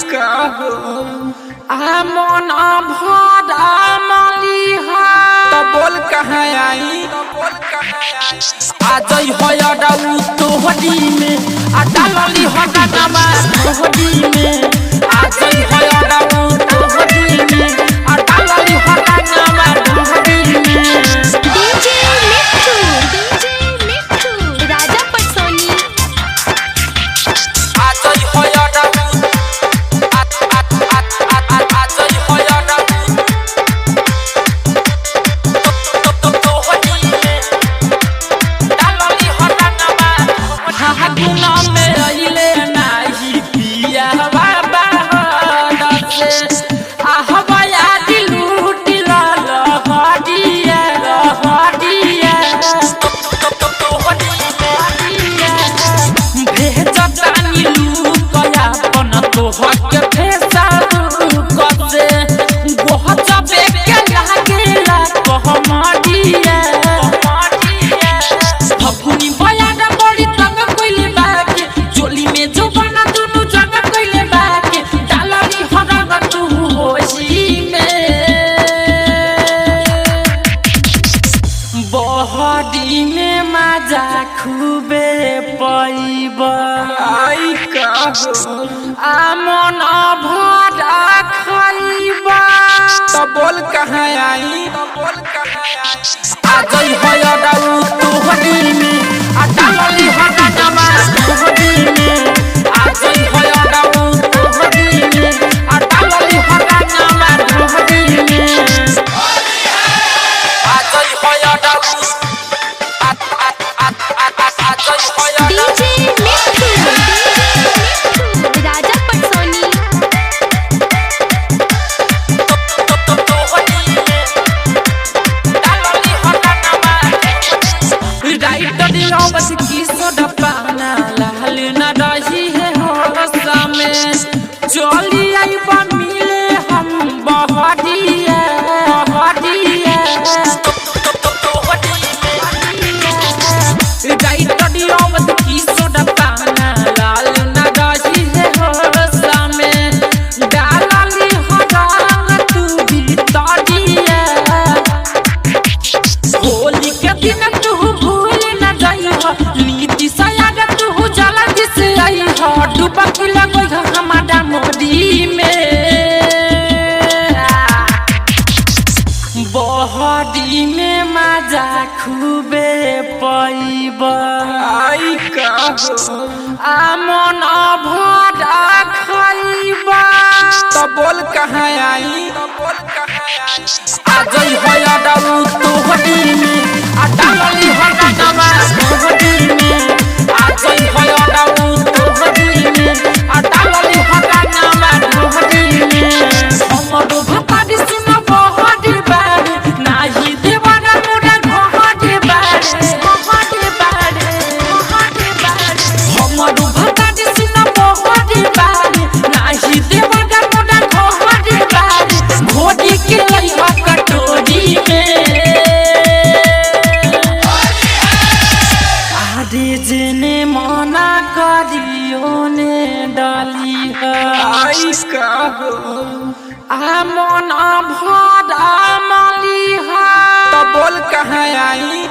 कहो आमन भरा मलिहा तो बोल कहाँ आई आज होया डाउ तोहरी में आ डालली हटा नवा तोहरी में आज होया डाउ तोहरी में आ डालली हटा नवा तोहरी में। डीजे मिट्ठू राजा पटसोनी आज होया डाउ आज होया डाउ तोहरी में डालली हटा नवा हागुना में आइले नाही पिया बाबा दसे आहवाया दिलुटिला लहडिया भेजतानी लुकया पन तोहके फेसा कसे गोहचबे के लागेला कहमडिया फगुनी बयाना बड़ी तंग कइले बाके जोली में जो बना दुनु जगह कइले बाके डालरी हरग तू होशी में बहरी में मजा खूबे पइबा आई कहो आमन भरा खइबा तो बोल कहाँ आई आज होया डाउ तोहरी में आ डालली हटा नवा तोहरी में आज होया डाउ तोहरी में आ डालली हटा नवा तोहरी में आज होया डाउ आज होया डीजे मिट्ठू राजा पटसोनी बस की सोडा पाना लाल न रही है होसा में चली आई मिले हम बहरिया बस की सोडा पाना लाल न रही है होसा में डालली हरांग तू भी तड़िया होली के दिन तू नीति सयाग तू जला जिसे आई हो डूबा की लगई हमारा मोदी में बहरी में मजा खूबे पइबा आई कहो आमन भरा खइबा तो बोल कहाँ आई आज होया डाउ तोहरी में आ डालली हटा नवा तोहरी में आज होया डाउ तोहरी में आ डालली हटा नवा तोहरी में हमरो भतारी सुन बहरी बारे नाही देवाना मोरा घहरी बारे हमरो भतारी सुन बहरी बारे नाही देवाना मोरा घहरी बारे घोड़ी के लइहा कटोरी में आदे जने मना करियो ने डाली आई कहो आमन भरा मलिहा तो बोल कहाँ आई